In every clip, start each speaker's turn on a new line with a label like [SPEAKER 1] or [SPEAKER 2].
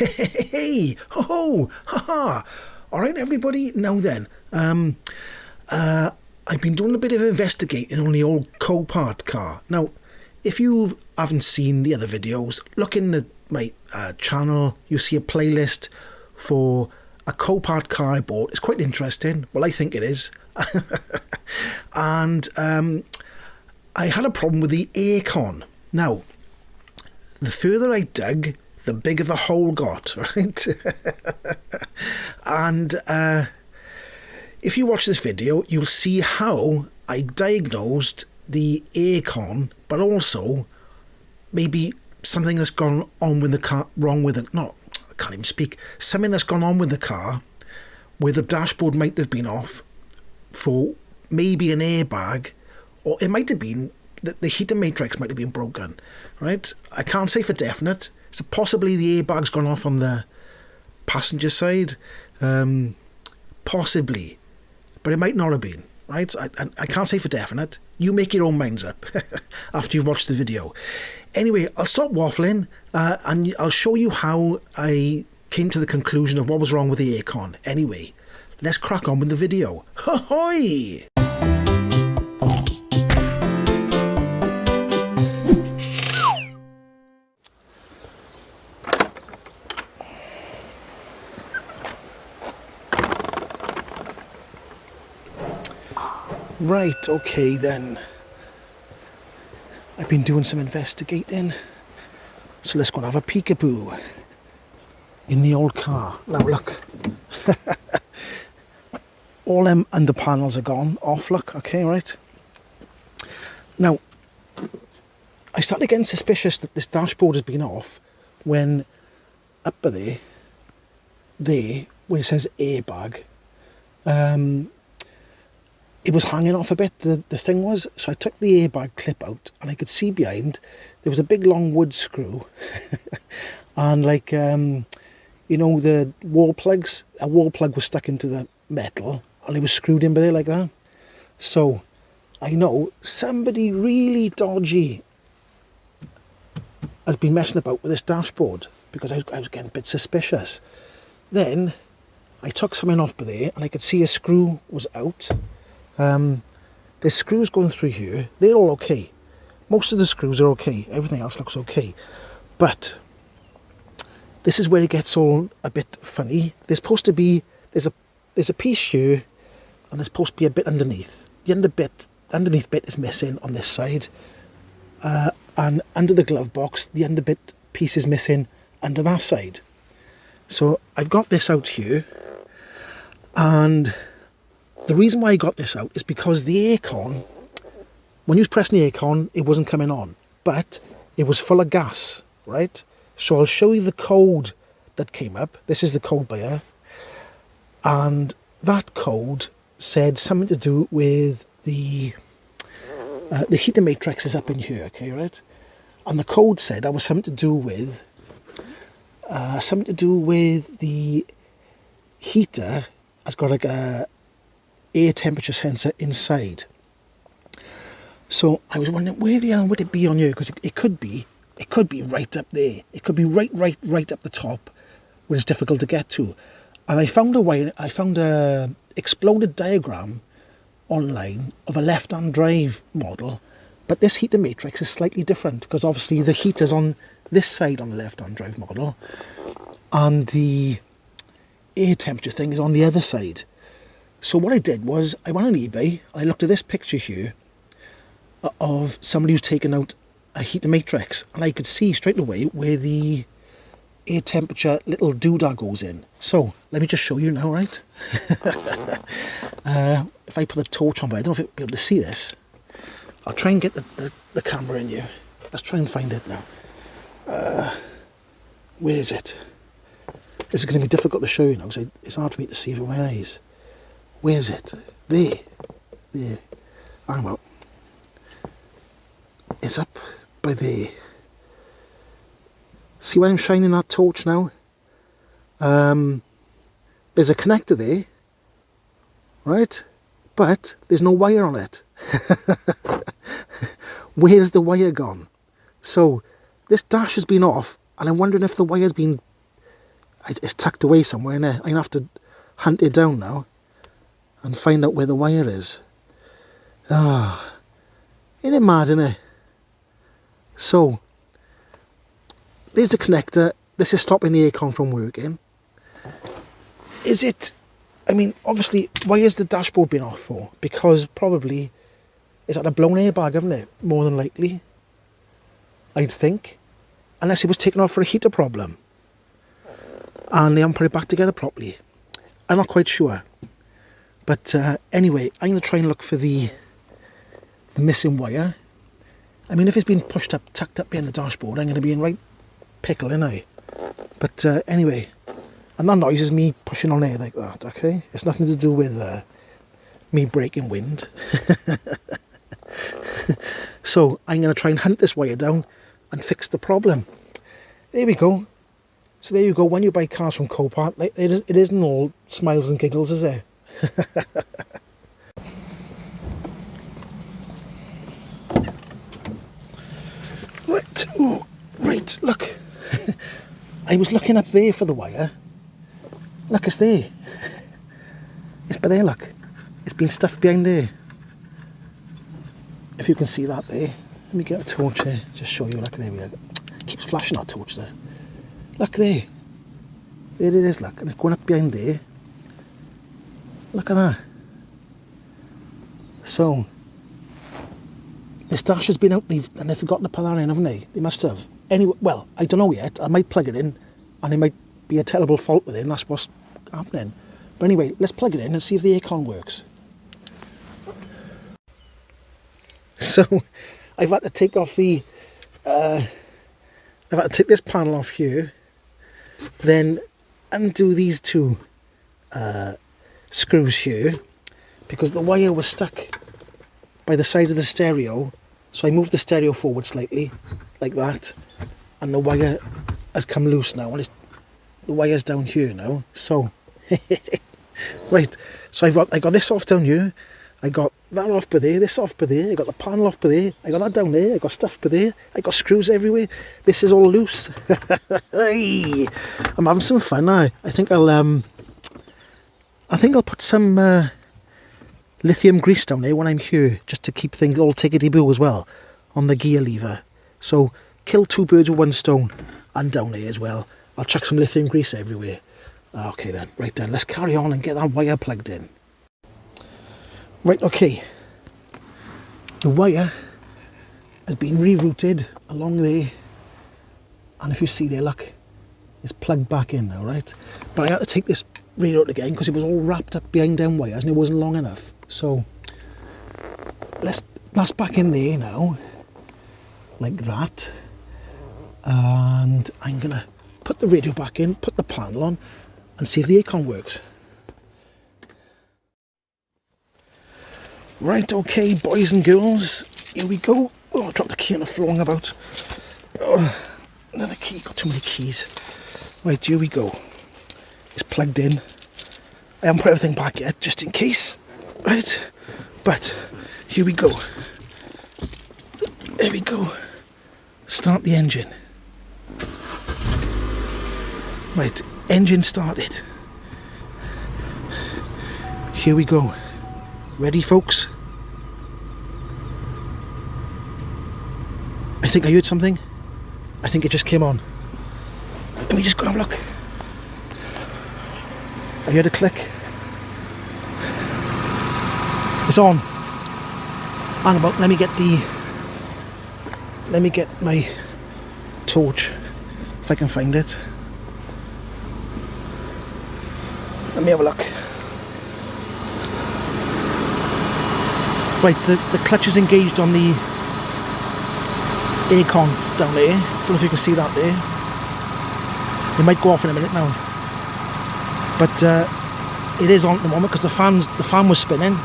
[SPEAKER 1] Hey, ho ho, ha ha. All right, everybody. Now then, I've been doing a bit of investigating on the old Copart car. Now, if you haven't seen the other videos, look in my channel. You see a playlist for a Copart car I bought. It's quite interesting. Well, I think it is. And I had a problem with the Aircon. Now, the further I dug, the bigger the hole got, right? And if you watch this video, you'll see how I diagnosed the Aircon, but also maybe something that's gone on with the car, wrong with it. No, I can't even speak. Something that's gone on with the car, where the dashboard might have been off for maybe an airbag, or it might have been that the heater matrix might have been broken, right? I can't say for definite. So possibly the airbag's gone off on the passenger side, possibly, but it might not have been, right? I can't say for definite. You make your own minds up after you've watched the video. Anyway, I'll stop waffling and I'll show you how I came to the conclusion of what was wrong with the Aircon. Anyway, let's crack on with the video. Ho-hoy! Right, okay then. I've been doing some investigating, so let's go and have a peekaboo in the old car. Now look, all them under panels are gone off, look, okay, right? Now, I started getting suspicious that this dashboard has been off when up there, where it says airbag, it was hanging off a bit, the thing was. So I took the airbag clip out and I could see behind there was a big long wood screw and like you know, the wall plugs, a wall plug was stuck into the metal and it was screwed in by there like that. So I know somebody really dodgy has been messing about with this dashboard, because I was getting a bit suspicious. Then I took something off by there and I could see a screw was out. There's screws going through here. They're all okay. Most of the screws are okay. Everything else looks okay. But this is where it gets all a bit funny. There's supposed to be, there's a piece here and there's supposed to be a bit underneath. The underneath bit is missing on this side. And under the glove box, the underbit piece is missing under that side. So I've got this out here, and the reason why I got this out is because the aircon, when you was pressing the aircon, it wasn't coming on, but it was full of gas, right? So I'll show you the code that came up. This is the code by here. And that code said something to do with the heater matrix is up in here, okay, right? And the code said that was something to do with the heater has got like a air temperature sensor inside. So I was wondering, where the hell would it be on here? Because it could be right up there. It could be right up the top, where it's difficult to get to. And I found a exploded diagram online of a left-hand drive model, but this heater matrix is slightly different, because obviously the heater's on this side on the left-hand drive model, and the air temperature thing is on the other side. So what I did was I went on eBay, I looked at this picture here of somebody who's taken out a heater matrix, and I could see straight away where the air temperature little doodah goes in. So let me just show you now, right? If I put the torch on, but I don't know if you'll be able to see this. I'll try and get the camera in you. Let's try and find it now. Where is it? This is going to be difficult to show you now, because it's hard for me to see with my eyes. Where is it? There. Hang on. It's up by there. See why I'm shining that torch now? There's a connector there, right? But there's no wire on it. Where's the wire gone? So this dash has been off, and I'm wondering if the wire's been it's tucked away somewhere in there. I'm going to have to hunt it down now and find out where the wire is. Ah, isn't it mad, isn't it? So, there's the connector. This is stopping the aircon from working. Is it... I mean, obviously, why has the dashboard been off for? Because probably it's had a blown airbag, haven't it? More than likely, I'd think. Unless it was taken off for a heater problem. And they haven't put it back together properly. I'm not quite sure. But anyway, I'm going to try and look for the missing wire. I mean, if it's been pushed up, tucked up behind the dashboard, I'm going to be in right pickle, ain't I? But anyway, and that noise is me pushing on air like that, okay? It's nothing to do with me breaking wind. So I'm going to try and hunt this wire down and fix the problem. There we go. So there you go. When you buy cars from Copart, it isn't all smiles and giggles, is it? Right, oh, right, look. I was looking up there for the wire. Look, it's there. It's by there, look. It's been stuffed behind there. If you can see that there. Let me get a torch here, just show you. Look, there we go. It keeps flashing that torch, does. Look there. There it is, look. And it's going up behind there. Look at that. So, this dash has been out, and they've forgotten to put that in, haven't they? They must have. Anyway, well, I don't know yet. I might plug it in, and it might be a terrible fault with it, and that's what's happening. But anyway, let's plug it in and see if the aircon works. So, I've had to take off the... I've had to take this panel off here, then undo these two screws here, because the wire was stuck by the side of the stereo. So I moved the stereo forward slightly, like that, and the wire has come loose now, and the wire's down here now. So, right, so I got this off down here, I got that off by there, this off by there, I got the panel off by there, I got that down there, I got stuff by there, I got screws everywhere. This is all loose. Hey, I'm having some fun now. I think I'll put some lithium grease down there when I'm here, just to keep things all tickety-boo as well on the gear lever. So kill two birds with one stone, and down there as well. I'll chuck some lithium grease everywhere. Okay then, right then, let's carry on and get that wire plugged in. Right, okay. The wire has been rerouted along there, and if you see there, look, it's plugged back in now, right? But I had to take this radio out again because it was all wrapped up behind them wires and it wasn't long enough. So that's back in there now, like that. And I'm gonna put the radio back in, put the panel on, and see if the aircon works. Right, okay, boys and girls, here we go. Oh, I dropped the key on the floor about. Oh, another key, got too many keys. Right, here we go. It's plugged in. I haven't put everything back yet, just in case. Right, but here we go. There we go. Start the engine. Right, engine started. Here we go. Ready, folks? I think I heard something. I think it just came on. Let me just go and have a look. I heard a click. It's on. Hang about, let me get my torch, if I can find it. Let me have a look. Right, the clutch is engaged on the Aircon down there. Don't know if you can see that there. It might go off in a minute now. But it is on at the moment because the fan was spinning.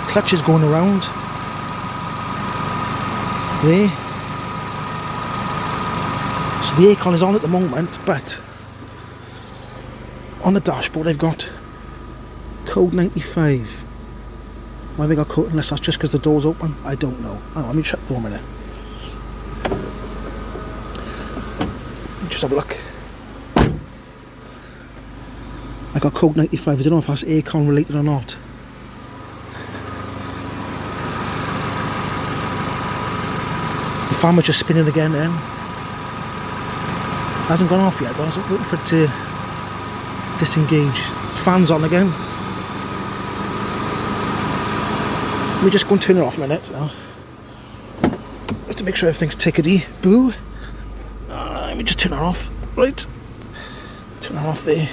[SPEAKER 1] Clutch is going around. There. So the Aircon is on at the moment, but on the dashboard I've got code 95. Why have I got code? Unless that's just because the door's open? I don't know. Oh, let me shut the door a minute. Just have a look. I got code 95. I don't know if that's Aircon related or not. The fan was just spinning again then. Hasn't gone off yet, but I was waiting for it to disengage. Fan's on again. Let me just go and turn it off a minute now. Just to make sure everything's tickety boo. Let me just turn it off. Right. Turn it off there.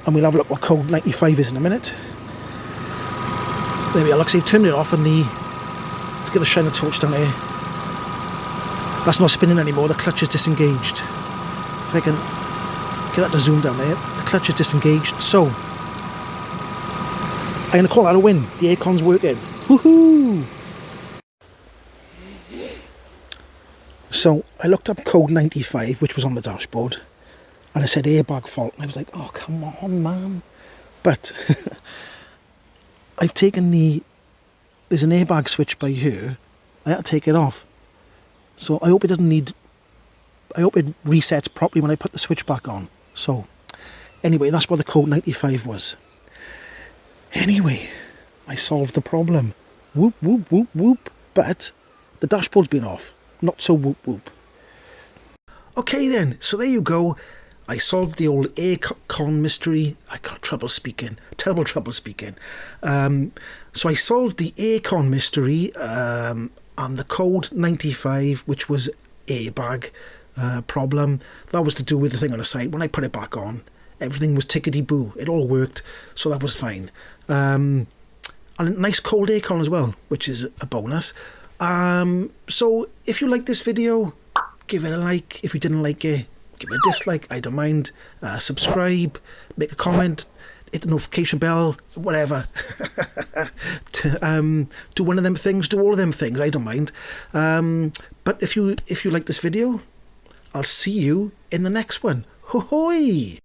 [SPEAKER 1] And we'll have a look what code 95 is in a minute. There we are. Like I say, I've turned it off and get the shiner torch down there. That's not spinning anymore. The clutch is disengaged. If I can get that to zoom down there, the clutch is disengaged. So I'm going to call that a win. The aircon's working. Woohoo! So I looked up code 95, which was on the dashboard, and I said airbag fault, and I was like, oh, come on, man. But I've taken there's an airbag switch by here. I had to take it off. So I hope it resets properly when I put the switch back on. So anyway, that's what the code 95 was. Anyway, I solved the problem. Whoop, whoop, whoop, whoop. But the dashboard's been off. Not so whoop, whoop. Okay then, so there you go. I solved the old Aircon mystery. I got trouble speaking. Terrible trouble speaking. So I solved the Aircon mystery and the code 95, which was airbag problem. That was to do with the thing on the side. When I put it back on, everything was tickety-boo. It all worked, so that was fine. And a nice cold aircon as well, which is a bonus. So if you like this video, give it a like. If you didn't like it, give it a dislike. I don't mind. Subscribe, make a comment, hit the notification bell, whatever. Do one of them things, do all of them things. I don't mind. But if you like this video, I'll see you in the next one. Ho-hoi!